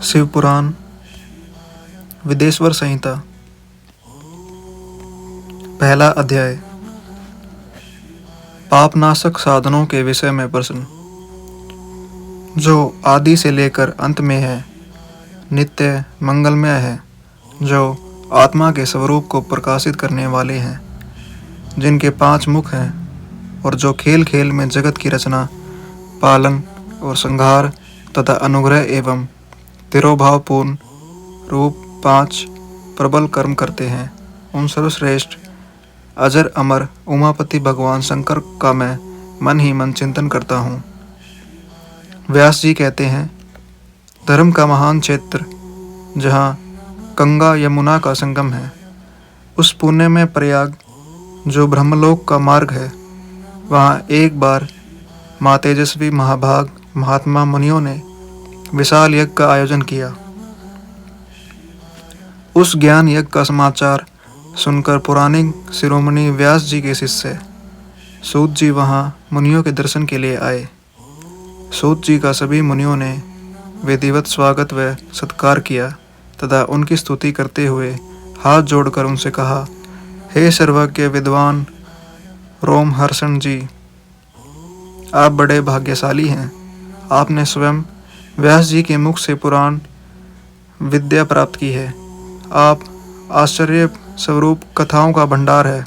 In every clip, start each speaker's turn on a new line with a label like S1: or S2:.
S1: शिवपुराण विदेश्वर संहिता। पहला अध्याय। पापनाशक साधनों के विषय में प्रश्न। जो आदि से लेकर अंत में है, नित्य मंगलमय है, जो आत्मा के स्वरूप को प्रकाशित करने वाले हैं, जिनके 5 मुख हैं, और जो खेल खेल में जगत की रचना, पालन और संहार तथा अनुग्रह एवं तिरोभावपूर्ण रूप 5 प्रबल कर्म करते हैं, उन सर्वश्रेष्ठ अजर अमर उमापति भगवान शंकर का मैं मन ही मन चिंतन करता हूँ। व्यास जी कहते हैं, धर्म का महान क्षेत्र जहाँ गंगा यमुना का संगम है, उस पुण्य में प्रयाग जो ब्रह्मलोक का मार्ग है, वहाँ एक बार माँ तेजस्वी महाभाग महात्मा मुनियों ने विशाल यज्ञ का आयोजन किया। उस ज्ञान यज्ञ का समाचार सुनकर पुराणिक शिरोमणि व्यास जी के शिष्य सूत जी वहाँ मुनियों के दर्शन के लिए आए। सूत जी का सभी मुनियों ने विधिवत स्वागत व सत्कार किया तथा उनकी स्तुति करते हुए हाथ जोड़कर उनसे कहा, हे सर्वज्ञ विद्वान रोमहर्षण जी, आप बड़े भाग्यशाली हैं। आपने स्वयं व्यास जी के मुख से पुराण विद्या प्राप्त की है। आप आश्चर्य स्वरूप कथाओं का भंडार है।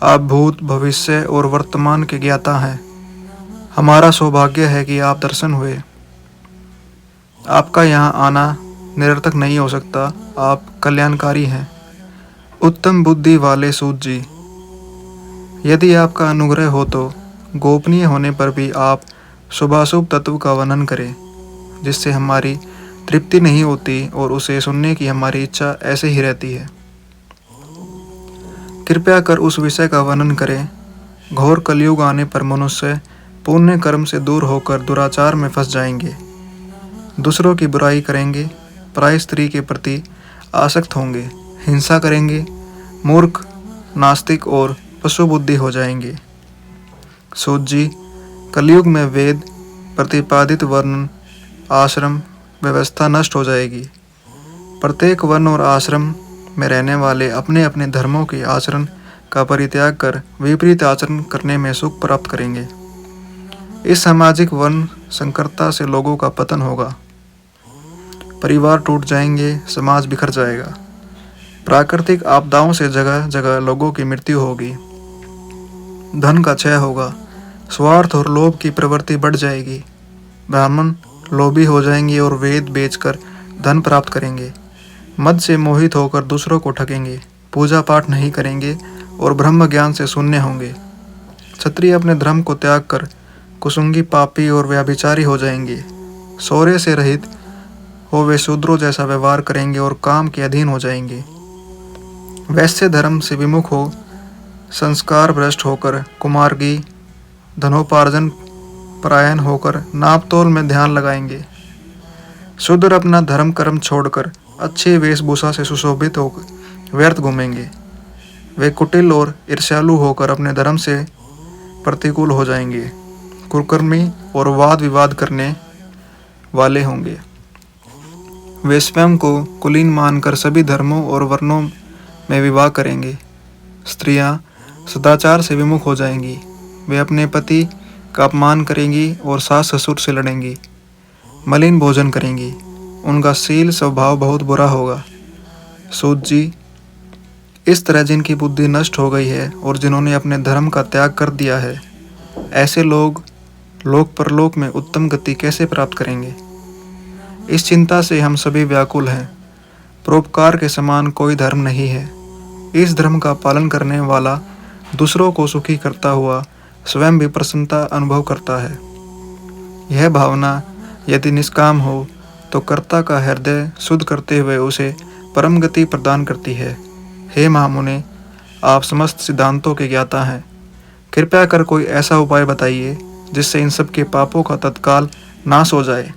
S1: आप भूत भविष्य और वर्तमान के ज्ञाता हैं। हमारा सौभाग्य है कि आप दर्शन हुए। आपका यहाँ आना निरर्थक नहीं हो सकता। आप कल्याणकारी हैं। उत्तम बुद्धि वाले सूत जी, यदि आपका अनुग्रह हो तो गोपनीय होने पर भी आप शुभाशुभ तत्व का वर्णन करें, जिससे हमारी तृप्ति नहीं होती और उसे सुनने की हमारी इच्छा ऐसे ही रहती है। कृपया कर उस विषय का वर्णन करें। घोर कलयुग आने पर मनुष्य पुण्य कर्म से दूर होकर दुराचार में फंस जाएंगे, दूसरों की बुराई करेंगे, पराई स्त्री के प्रति आसक्त होंगे, हिंसा करेंगे, मूर्ख, नास्तिक और पशु बुद्धि हो जाएंगे। सूत जी, कलयुग में वेद प्रतिपादित वर्ण आश्रम व्यवस्था नष्ट हो जाएगी। प्रत्येक वर्ण और आश्रम में रहने वाले अपने अपने धर्मों के आचरण का परित्याग कर विपरीत आचरण करने में सुख प्राप्त करेंगे। इस सामाजिक वर्ण संकरता से लोगों का पतन होगा, परिवार टूट जाएंगे, समाज बिखर जाएगा। प्राकृतिक आपदाओं से जगह जगह लोगों की मृत्यु होगी, धन का क्षय होगा, स्वार्थ और लोभ की प्रवृत्ति बढ़ जाएगी। ब्राह्मण लोभी हो जाएंगे और वेद बेचकर धन प्राप्त करेंगे। मद से मोहित होकर दूसरों को ठगेंगे, पूजा पाठ नहीं करेंगे और ब्रह्म ज्ञान से शून्य होंगे। क्षत्रिय अपने धर्म को त्याग कर कुसुंगी, पापी और व्याभिचारी हो जाएंगे। शौर्य से रहित हो वे शूद्रों जैसा व्यवहार करेंगे और काम के अधीन हो जाएंगे। वैश्य धर्म से विमुख हो संस्कार भ्रष्ट होकर कुमार्गी, धनोपार्जन परायण होकर नापतोल में ध्यान लगाएंगे। शूद्र अपना धर्म कर्म छोड़कर अच्छी वेशभूषा से सुशोभित होकर व्यर्थ घूमेंगे। वे कुटिल और ईर्ष्यालु होकर अपने धर्म से प्रतिकूल हो जाएंगे, कुकर्मी और वाद विवाद करने वाले होंगे। वे स्वयं को कुलीन मानकर सभी धर्मों और वर्णों में विवाह करेंगे। स्त्रियां सदाचार से विमुख हो जाएंगी। वे अपने पति का अपमान करेंगी और सास ससुर से लड़ेंगी, मलिन भोजन करेंगी। उनका शील स्वभाव बहुत बुरा होगा। सूत जी, इस तरह जिनकी बुद्धि नष्ट हो गई है और जिन्होंने अपने धर्म का त्याग कर दिया है, ऐसे लोग लोक परलोक में उत्तम गति कैसे प्राप्त करेंगे? इस चिंता से हम सभी व्याकुल हैं। परोपकार के समान कोई धर्म नहीं है। इस धर्म का पालन करने वाला दूसरों को सुखी करता हुआ स्वयं भी प्रसन्नता अनुभव करता है। यह भावना यदि निष्काम हो तो कर्ता का हृदय शुद्ध करते हुए उसे परम गति प्रदान करती है। हे महामुने, आप समस्त सिद्धांतों के ज्ञाता हैं। कृपया कर कोई ऐसा उपाय बताइए जिससे इन सब के पापों का तत्काल नाश हो जाए।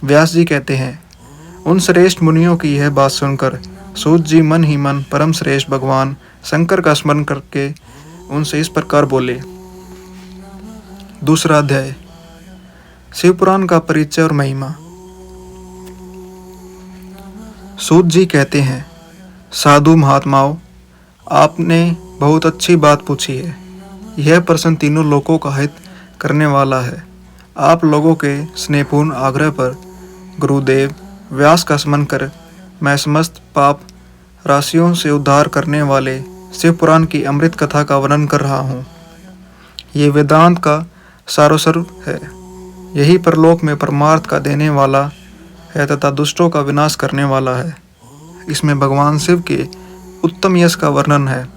S1: व्यास जी कहते हैं, उन श्रेष्ठ मुनियों की यह बात सुनकर सूत जी मन ही मन परम श्रेष्ठ भगवान शंकर का स्मरण करके उनसे इस प्रकार बोले। दूसरा अध्याय। शिवपुराण का परिचय और महिमा। सूत जी कहते हैं, साधु महात्माओं, आपने बहुत अच्छी बात पूछी है। यह प्रश्न तीनों लोकों का हित करने वाला है। आप लोगों के स्नेहपूर्ण आग्रह पर गुरुदेव व्यास का स्मरण कर मैं समस्त पाप राशियों से उद्धार करने वाले शिव पुराण की अमृत कथा का वर्णन कर रहा हूँ। ये वेदांत का सारोस्वरूप है। यही परलोक में परमार्थ का देने वाला है तथा दुष्टों का विनाश करने वाला है। इसमें भगवान शिव के उत्तम यश का वर्णन है।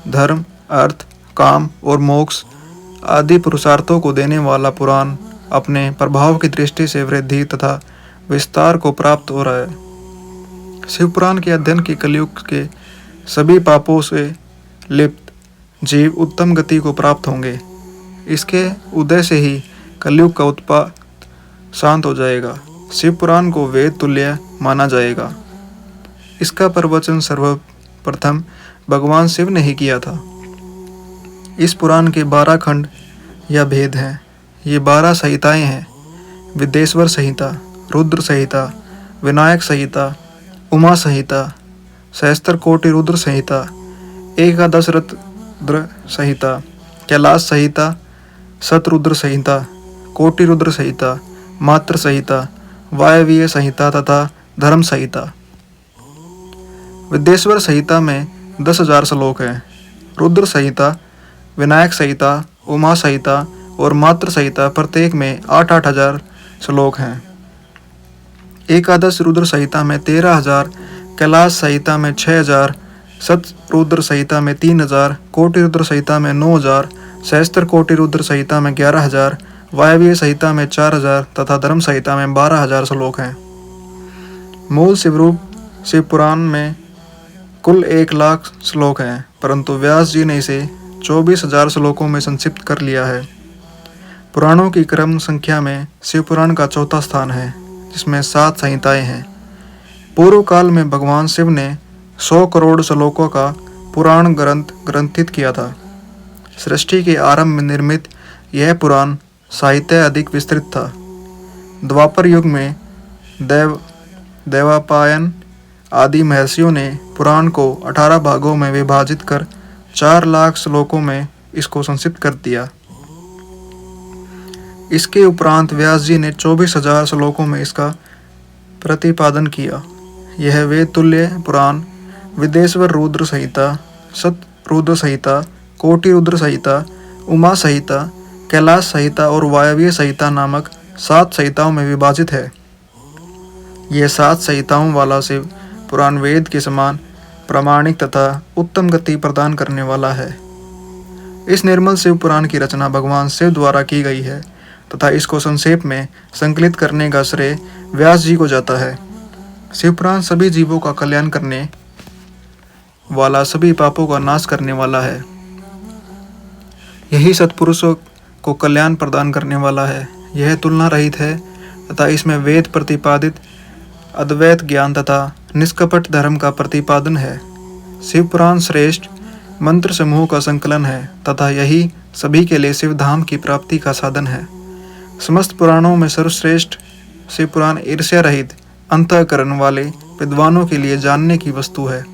S1: धर्म, अर्थ, काम और मोक्ष आदि पुरुषार्थों को देने वाला पुराण अपने प्रभाव की दृष्टि से वृद्धि तथा विस्तार को प्राप्त हो रहा है। शिव पुराण के अध्ययन के कलयुग के सभी पापों से लिप्त जीव उत्तम गति को प्राप्त होंगे। इसके उदय से ही कलयुग का उत्पात शांत हो जाएगा। शिव पुराण को वेद तुल्य माना जाएगा। इसका प्रवचन सर्वप्रथम भगवान शिव ने ही किया था। इस पुराण के 12 खंड या भेद हैं। ये 12 संहिताएं हैं। विदेश्वर संहिता, रुद्र संहिता, विनायक संहिता, उमा संहिता, सहस्त्र कोटि रुद्र संहिता, एकादश रुद्र संहिता, कैलाश संहिता, शतरुद्र संहिता, कोटि रुद्र संहिता, मात्र संहिता, वायवीय संहिता तथा धर्म संहिता। विदेश्वर संहिता में 10,000 श्लोक हैं। रुद्र संहिता, विनायक संहिता, उमा संहिता और मात्र संहिता प्रत्येक में 8-8 हजार श्लोक हैं। एकादश रुद्र संहिता में 13,000, कैलाश संहिता में 6,000, शतरुद्र संहिता में 3,000, कोटि रुद्र संहिता में 9,000, सहस्त्र कोटि रुद्र संहिता में 11,000, वायवीय संहिता में 4,000 तथा धर्म संहिता में 12,000 श्लोक हैं। मूल शिवरूप शिव पुराण में कुल 1,00,000 श्लोक हैं, परंतु व्यास जी ने इसे 24,000 श्लोकों में संक्षिप्त कर लिया है। पुराणों की क्रम संख्या में शिव पुराण का चौथा स्थान है, जिसमें 7 संहिताएं हैं। पूर्व काल में भगवान शिव ने 100 करोड़ श्लोकों का पुराण ग्रंथ ग्रंथित किया था। सृष्टि के आरंभ में निर्मित यह पुराण साहित्य अधिक विस्तृत था। द्वापर युग में देवपायन आदि महर्षियों ने पुराण को 18 भागों में विभाजित कर 4,00,000 श्लोकों में इसको संक्षिप्त कर दिया। इसके उपरांत व्यास जी ने 24,000 श्लोकों में इसका प्रतिपादन किया। यह वेद तुल्य पुराण विदेश्वर रुद्र संहिता, शतरुद्र संहिता, कोटि रुद्र संहिता, उमा संहिता, कैलाश संहिता और वायवीय संहिता नामक 7 संहिताओं में विभाजित है। यह 7 संहिताओं वाला शिव पुराण वेद के समान प्रामाणिक तथा उत्तम गति प्रदान करने वाला है। इस निर्मल शिव पुराण की रचना भगवान शिव द्वारा की गई है तथा इसको संक्षेप में संकलित करने का श्रेय व्यास जी को जाता है। शिव पुराण सभी जीवों का कल्याण करने वाला, सभी पापों का नाश करने वाला है। यही सत्पुरुषों को कल्याण प्रदान करने वाला है। यह तुलना रहित है तथा इसमें वेद प्रतिपादित अद्वैत ज्ञान तथा निष्कपट धर्म का प्रतिपादन है। शिव पुराण श्रेष्ठ मंत्र समूह का संकलन है तथा यही सभी के लिए शिव धाम की प्राप्ति का साधन है। समस्त पुराणों में सर्वश्रेष्ठ शिव पुराण ईर्ष्या रहित अंतःकरण वाले विद्वानों के लिए जानने की वस्तु है।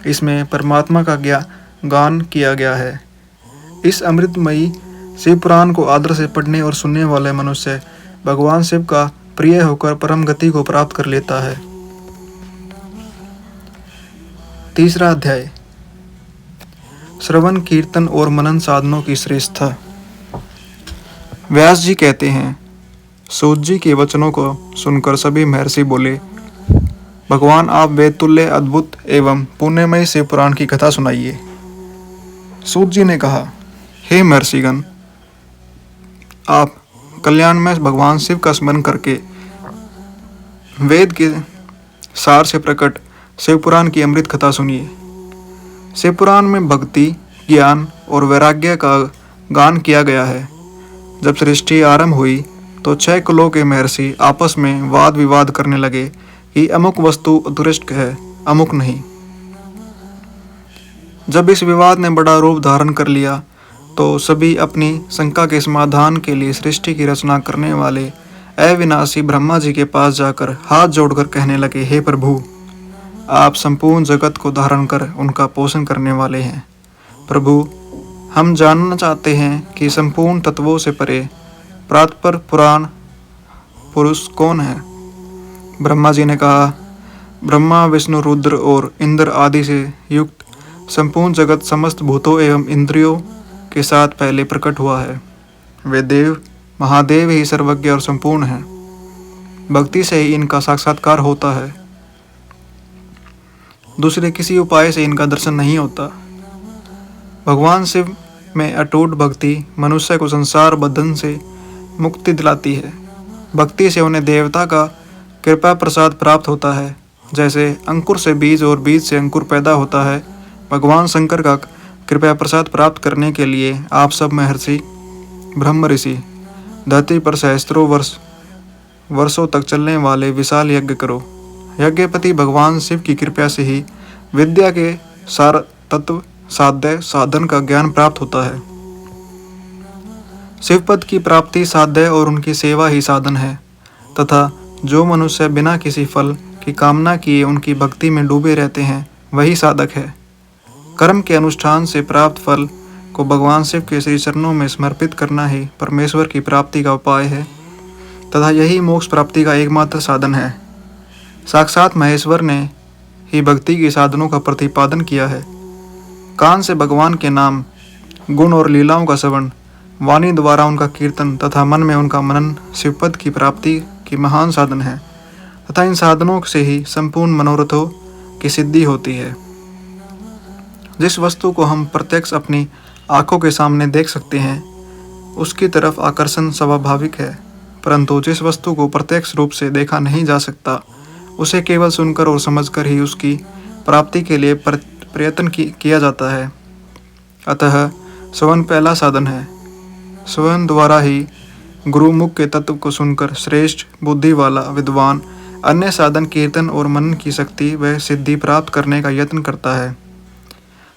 S1: इसमें परमात्मा का गान किया गया है। इस अमृतमयी शिव पुराण को आदर से पढ़ने और सुनने वाले मनुष्य भगवान शिव का प्रिय होकर परम गति को प्राप्त कर लेता है। तीसरा अध्याय, श्रवण, कीर्तन और मनन साधनों की श्रेष्ठता। व्यास जी कहते हैं, सूत जी के वचनों को सुनकर सभी महर्षि बोले, भगवान आप वेद तुल्य अद्भुत एवं पुण्यमय शिव पुराण की कथा सुनाइए। सूत जी ने कहा, हे महर्षिगण, आप कल्याणमय भगवान शिव का स्मरण करके वेद के सार से प्रकट शिव पुराण की अमृत कथा सुनिए। शिव पुराण में भक्ति, ज्ञान और वैराग्य का गान किया गया है। जब सृष्टि आरंभ हुई तो 6 कुलों के महर्षि आपस में वाद विवाद करने लगे कि अमुक वस्तु उत्कृष्ट है, अमुक नहीं। जब इस विवाद ने बड़ा रूप धारण कर लिया तो सभी अपनी शंका के समाधान के लिए सृष्टि की रचना करने वाले अविनाशी ब्रह्मा जी के पास जाकर हाथ जोड़कर कहने लगे, हे प्रभु, आप संपूर्ण जगत को धारण कर उनका पोषण करने वाले हैं। प्रभु, हम जानना चाहते हैं कि संपूर्ण तत्वों से परे प्रातपर पुराण पुरुष कौन है। ब्रह्मा जी ने कहा, ब्रह्मा विष्णु रुद्र और इंद्र आदि से युक्त संपूर्ण जगत समस्त भूतों एवं इंद्रियों के साथ पहले प्रकट हुआ है। वे देव महादेव ही सर्वज्ञ और संपूर्ण हैं। भक्ति से ही इनका साक्षात्कार होता है, दूसरे किसी उपाय से इनका दर्शन नहीं होता। भगवान शिव में अटूट भक्ति मनुष्य को संसार बंधन से मुक्ति दिलाती है। भक्ति से उन्हें देवता का कृपा प्रसाद प्राप्त होता है। जैसे अंकुर से बीज और बीज से अंकुर पैदा होता है, भगवान शंकर का कृपया प्रसाद प्राप्त करने के लिए आप सब महर्षि ब्रह्म ऋषि धरती पर सहस्त्रों वर्षों तक चलने वाले विशाल यज्ञ करो। यज्ञपति भगवान शिव की कृपा से ही विद्या के सार तत्व साध्य साधन का ज्ञान प्राप्त होता है। शिवपद की प्राप्ति साध्य और उनकी सेवा ही साधन है, तथा जो मनुष्य बिना किसी फल की कामना किए उनकी भक्ति में डूबे रहते हैं, वही साधक है। कर्म के अनुष्ठान से प्राप्त फल को भगवान शिव के श्री चरणों में समर्पित करना ही परमेश्वर की प्राप्ति का उपाय है, तथा यही मोक्ष प्राप्ति का एकमात्र साधन है। साक्षात महेश्वर ने ही भक्ति के साधनों का प्रतिपादन किया है। कान से भगवान के नाम, गुण और लीलाओं का श्रवण, वाणी द्वारा उनका कीर्तन तथा मन में उनका मनन शिवपद की प्राप्ति की महान साधन है, तथा इन साधनों से ही संपूर्ण मनोरथों की सिद्धि होती है। जिस वस्तु को हम प्रत्यक्ष अपनी आंखों के सामने देख सकते हैं, उसकी तरफ आकर्षण स्वाभाविक है, परंतु जिस वस्तु को प्रत्यक्ष रूप से देखा नहीं जा सकता, उसे केवल सुनकर और समझकर ही उसकी प्राप्ति के लिए प्रयत्न किया जाता है। अतः श्रवण पहला साधन है। श्रवण द्वारा ही गुरुमुख के तत्व को सुनकर श्रेष्ठ बुद्धि वाला विद्वान अन्य साधन कीर्तन और मनन की शक्ति व सिद्धि प्राप्त करने का यत्न करता है।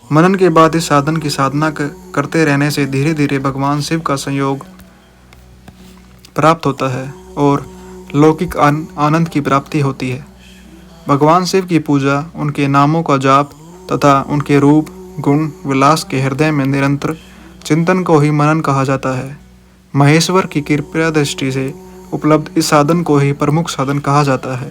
S1: मनन के बाद इस साधन की साधना करते रहने से धीरे धीरे भगवान शिव का संयोग प्राप्त होता है और लौकिक आनंद की प्राप्ति होती है। भगवान शिव की पूजा, उनके नामों का जाप तथा उनके रूप गुण विलास के हृदय में निरंतर चिंतन को ही मनन कहा जाता है। महेश्वर की कृपा दृष्टि से उपलब्ध इस साधन को ही प्रमुख साधन कहा जाता है।